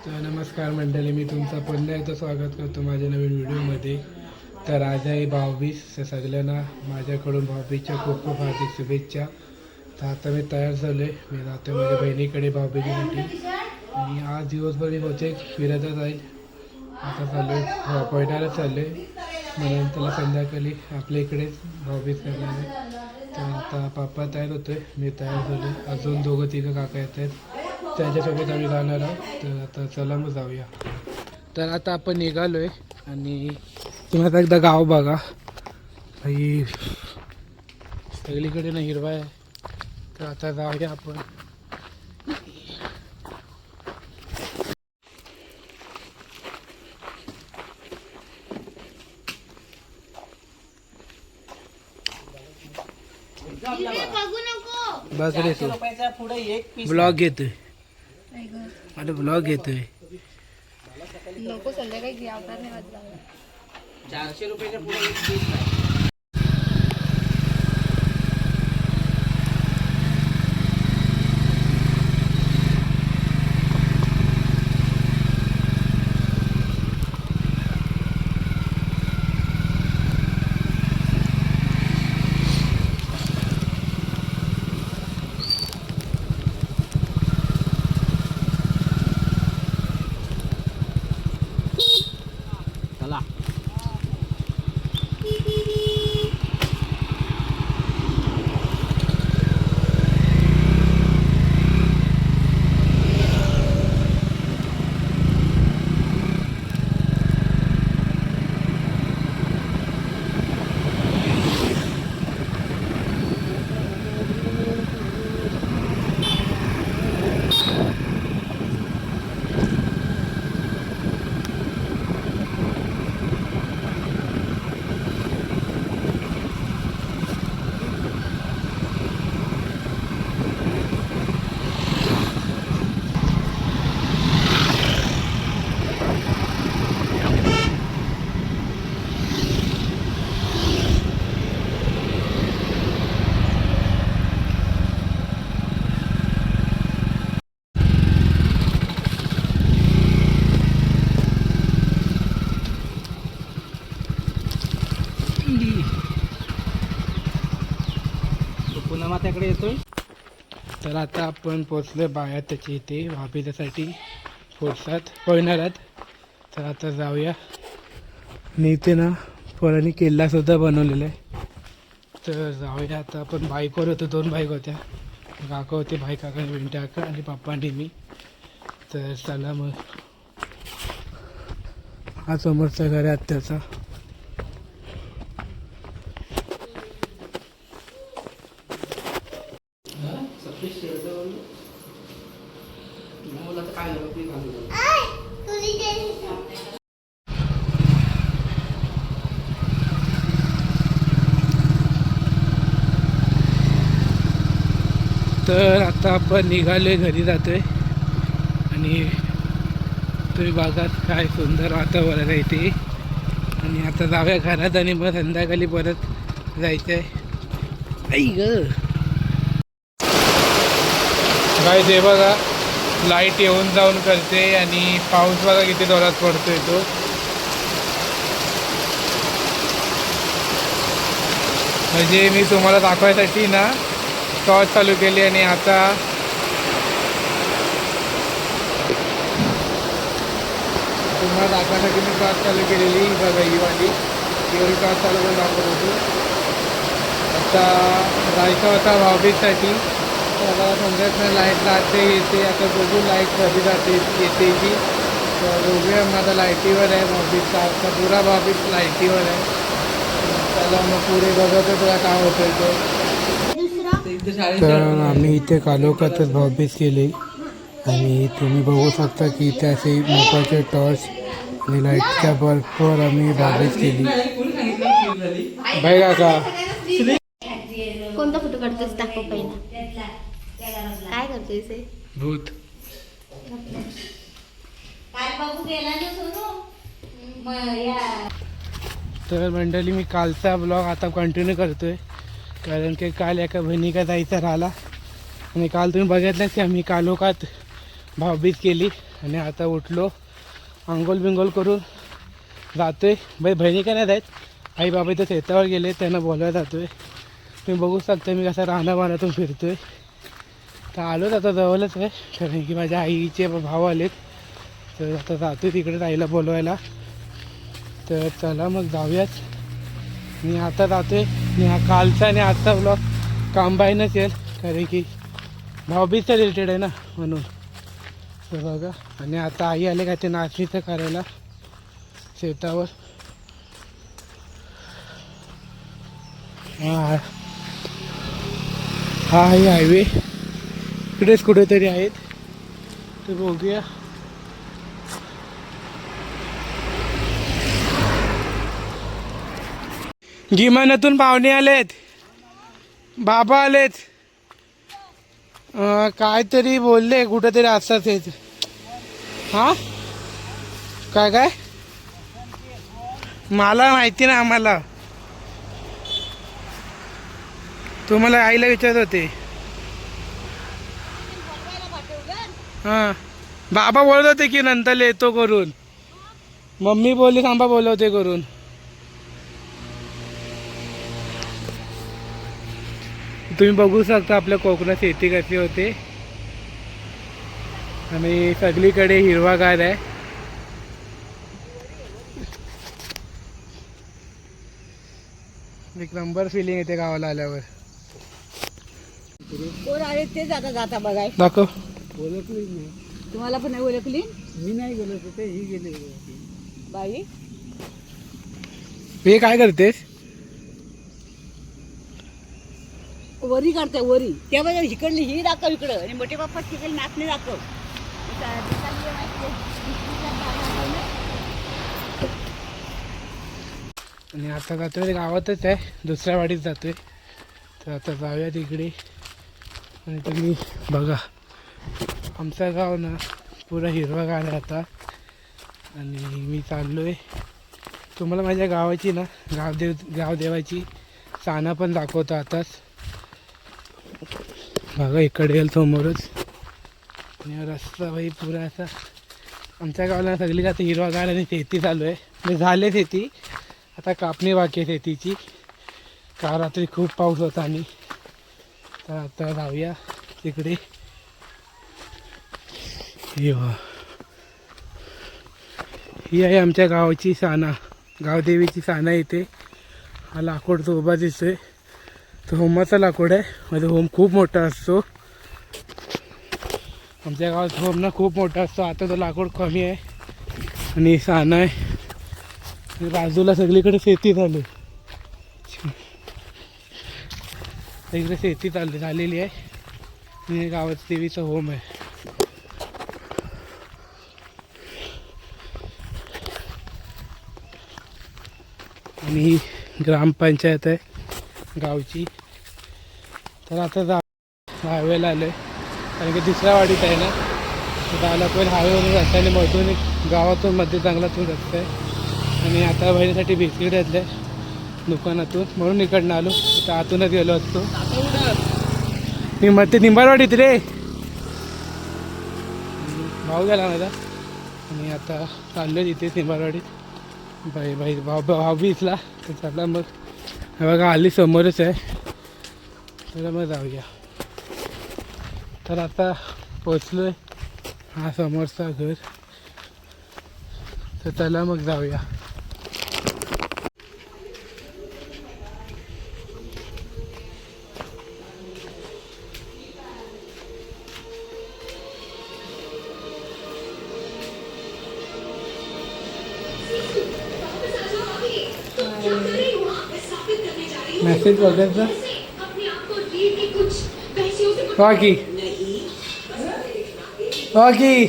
तर नमस्कार मंडळी, मी तुमचं पुन्हा एकदा स्वागत करतो माझ्या नवीन व्हिडिओमध्ये. तर आज आहे भाऊबीज. तर सगळ्यांना माझ्याकडून भाऊबीजच्या खूप खूप हार्दिक शुभेच्छा. तर आता मी तयार झालो आहे. मी जातो माझ्या बहिणीकडे भाऊबीजेसाठी आणि आज दिवसभर मी होते फिरतच जाईल. आता चालू आहे पैठाला चाललो आहे. म्हणून त्याला संध्याकाळी आपल्या इकडेच भाऊबीज करणार आहे. तर आता पप्पा तयार होतो आहे, मी तयार झालो. अजून दोघं तिघं काका येत आहेत, त्यांच्यासोबत आम्ही जाणार आहोत. तर आता चला मग जाऊया. तर आता आपण निघालो आहे आणि तुम्ही आता एकदा गाव बघा. काही सगळीकडे ना हिरवा आहे. तर आता जाऊया आपण. बस रे तू ब्लॉग घेतोय. आता ब्लॉग घेतोय. नको संध्याकाळी आवडणार नाही वाजला. 400 रुपयाच्या पुढे एक पीस नाही. पुन्हा मात्याकडे येतोय. तर आता आपण पोचलो बाया त्याच्या इथे भाऊबीजेसाठी फोडसात पळणारात. तर आता जाऊया. आणि इथे ना पोरांनी किल्लासुद्धा बनवलेला आहे. तर जाऊया आता. आपण बाईकवर होतो, 2 बाईक होत्या. काका होते, भाई काका आणि विंटे काका आणि पप्पा आणि मी. तर चला मग. हा समोरचा घर आहे आत्याचा. तर आता आपण निघालोय, घरी जातोय. आणि तुम्ही बघा काय सुंदर वातावरण आहे ते. आणि आता जाऊया घरात आणि मग संध्याकाळी परत जायचं आहे. आई ग काय ते बघा, लाईट येऊन जाऊन करते आणि पाऊस बघा किती जोरात पडतोय तो. म्हणजे मी तुम्हाला दाखवायसाठी ना टॉर्च चालू केली आणि आता तुम्हाला दाखवायसाठी मी टॉर्च चालू केलेली बघा. ही वाली एवढी टॉर्च चालू करून दाखवत होतो. आता जायचं होता भाऊबीजसाठी. आता संध्याकाळी लाईट जाते येते. आता बघू लाईट कधी जाते येते की. तर बघूया. माझा लाईटीवर आहे भाऊबीजचा. आता पुरा भाऊबीज लाईटीवर आहे. त्याला मग पुढे बघत तुला काय होतं तो. तर आम्ही इथे कालोखातच भाऊबीज केली आणि तुम्ही बघू शकता की इथे असे मोबाईलचे टॉर्च आणि लाईटच्या बल्बवर आम्ही भाऊबीज केली. बाय काका, कोणता फोटो काढतोस दाखव पहिला. काय करतोयस हे? भूत. तर मंडळी, मी कालचा ब्लॉग आता कंटिन्यू करतोय. कारण की काल एका बहिणीका जायचा राहिला आणि काल तुम्ही बघितलंच की आम्ही कालोखात भाऊबीज केली आणि आता उठलो, आंघोळ बिंगोल करून जातोय. बहिणी काय नाही आहेत, आई बाबा इथं शेतावर गेले, त्यांना बोलवायला जातोय. तुम्ही बघू शकता मी कसा रानावानातून फिरतोय. तर आलोच आता, जवळच आहे, कारण की माझ्या आईचे भाऊ आलेत. तर आता जातोय तिकडे आईला बोलवायला. तर चला मग जाऊयाच. मी आता जातोय. मी हा कालचा आणि आजचा ब्लॉग कांबाईनच येईल, कारण की भाऊबीजचा रिलेटेड आहे ना, म्हणून. तर बघा, आणि आता आई आले का ते नाचणीचं करायला शेतावर. हा हा आहे हायवे, इकडेच कुठेतरी आहेत. तर बघूया. गिमानातून पाहुणे आलेत, बाबा आलेत. काहीतरी बोलले, कुठेतरी असतात हेच. हा काय काय मला माहिती ना, आम्हाला तुम्हाला आईला विचारत होते. हां बाबा बोलत होते की नंतर येतो करून. मम्मी बोलली थांबा बोलवते करून. तुम्ही बघू शकता आपल्या कोकणात शेती कशी होते आणि सगळीकडे हिरवागार आहे. एक नंबर फिलिंग येते गावाला आल्यावर. कोण आले ते जाता जाता बघाय. दाखव. ओळखलीच नाही. तुम्हाला पण नाही ओळखली मी नाही गेलो तिथे, ही गेली. बाई. हे काय करतेस? वरी काढते वरी. तेव्हा इकडली ही दाखव इकडं, आणि मोठे बाप्पा तिकडे नाचणे दाखव. आणि आता जातोय गावातच आहे, दुसऱ्या वाडीत जातोय. तर आता जाऊया तिकडे. आणि तुम्ही बघा, आमचं गाव ना पुरा हिरवागार आहे आता. आणि मी चाललो आहे, तुम्हाला माझ्या गावाची ना गावदेवाची साना पण दाखवतो आताच. बघा इकडे येईल समोरच. आणि रस्ता भाई पुरा असा. आमच्या गावाला सगळी आता हिरवागार आणि शेती चालू आहे. म्हणजे झाले शेती, आता कापणी बाकी आहे शेतीची. का रात्री खूप पाऊस होता. आणि तर आता जाऊया तिकडे. ही आहे आमच्या गावाची साना, गावदेवीची साना इथे. हा लाकूड तो उभा दिसतोय, तो होमाचा लाकूड आहे. म्हणजे होम खूप मोठा असतो आमच्या गावात. होम ना खूप मोठा असतो. आता तो लाकूड कमी आहे. आणि साना आहे, बाजूला सगळीकडे शेती झाली. इकडे शेती झालेली आहे. आणि गावात देवीचं होम आहे. आणि ही ग्रामपंचायत आहे गावची. तर आता हायवेला आलो आहे, कारण की दुसऱ्या वाडीत आहे ना. तर आला पण हायवेवरून रस्त्याने मधून गावातून मध्ये चांगलातून रस्ता आहे. आणि आता बहिणीसाठी बिस्किट घेतले दुकानातून, म्हणून इकडनं आलो. तर आतूनच गेलो असतो. मी मध्ये निंबारवाडीत रे, भाऊ गेला माझा. आणि आता चाललो तिथे निंबारवाडीत भाऊबीजला. तर चला मग, बघा आली समोरच आहे. चला मग जाऊया. तर आता पोचलो आहे, हा समोरचा घर. तर चला मग जाऊया. मैसेज बघायचा बाकी बाकी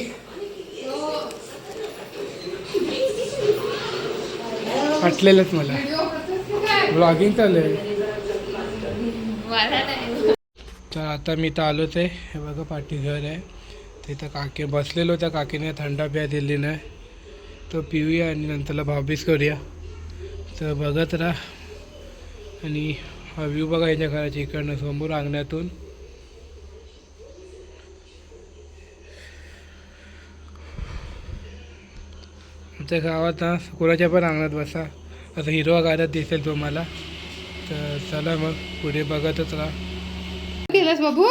वाटलेलंच मला. ब्लॉगिंग चालू आहे. तर आता मी तर आलोच आहे. हे बघा पाठी घर आहे, तिथं काकी बसलेलो. त्या काकीने थंडा प्या दिली नाही, तो पिऊया आणि नंतरला भाऊबीज करूया. तर बघत राहा. आणि हा व्ह्यू बघा याच्या घराच्या इकडनं समोर अंगणातून. आमच्या गावात ना कोणाच्या पण अंगणात बसा असं हिरवा गाड्यात दिसेल तुम्हाला. तर चला मग पुढे बघतच राहा. केलंस बाबू?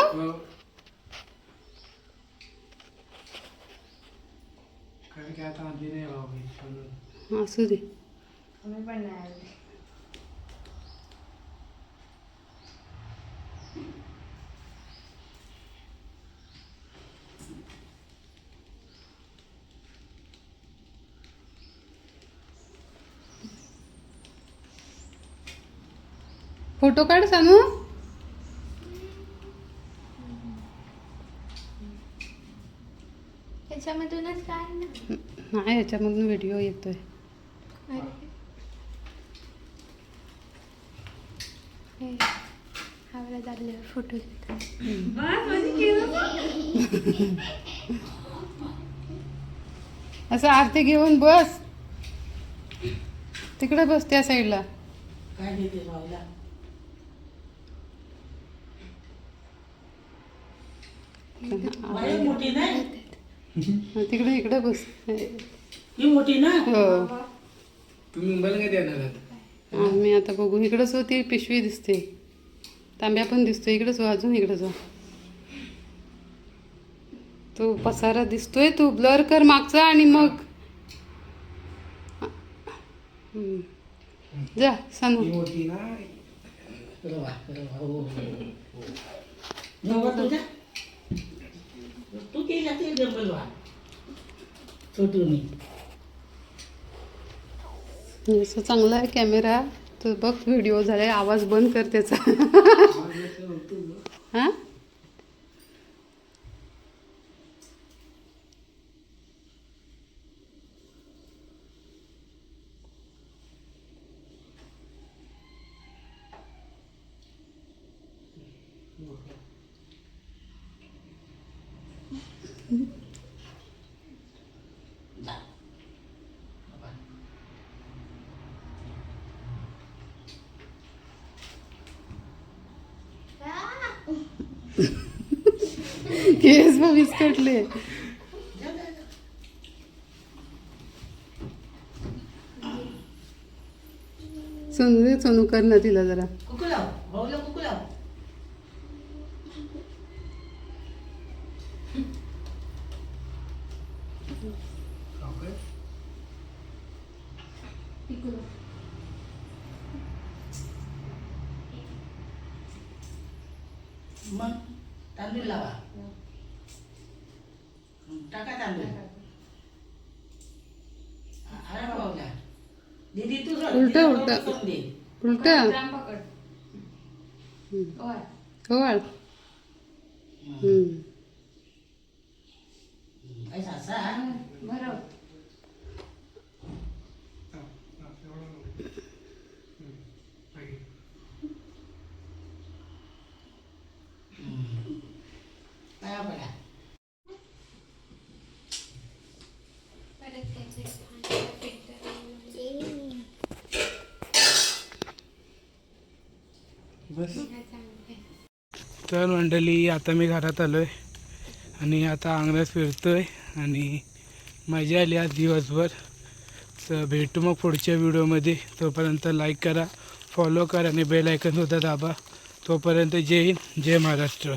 असू दे. फोटो काढ सानू. त्याच्यामधूनच काय ना. नाही ह्याच्यामधून व्हिडिओ येतोय. हवाला लागल्यावर फोटो असं आरती घेऊन बस. तिकडे बस त्या साईडला. काय देते भाऊला? मोठी नाही तिकडे इकडे बस. ही मोठी ना. हो तुम्ही मुंबईला कधी येणार आहात? मी आता बघू. इकडंच होती पिशवी दिसते. तांब्या पण दिसतोय. इकडेच हो. अजून इकडेच हो. तो पसारा दिसतोय. तू ब्लर कर मागचा आणि मग जा सानू. मोठी ना. तू केला ते जंगल वा छोटू मी. असं चांगला आहे कॅमेरा. तर बघ व्हिडिओ झालाय. आवाज बंद कर त्याचा. हा केस बघ विस्कटले. सोनू सोनू कर ना तिला जरा. कुकू लाव भाऊला कुकू लाव. मग तांदूळ लावा. टाका तांदूळ. अरे भाऊला दीदी तू उलटा उलटा उलटा ओवाळ. पाया पडा. बस. तर मंडळी आता मी घरात आलो आहे आणि आता अंगणात फिरतोय आणि मजा आली आज दिवसभर. तर भेटू मग पुढच्या व्हिडिओमध्ये. तोपर्यंत लाईक करा, फॉलो करा आणि बेल आयकॉनसुद्धा दाबा. तोपर्यंत जय हिंद, जय महाराष्ट्र.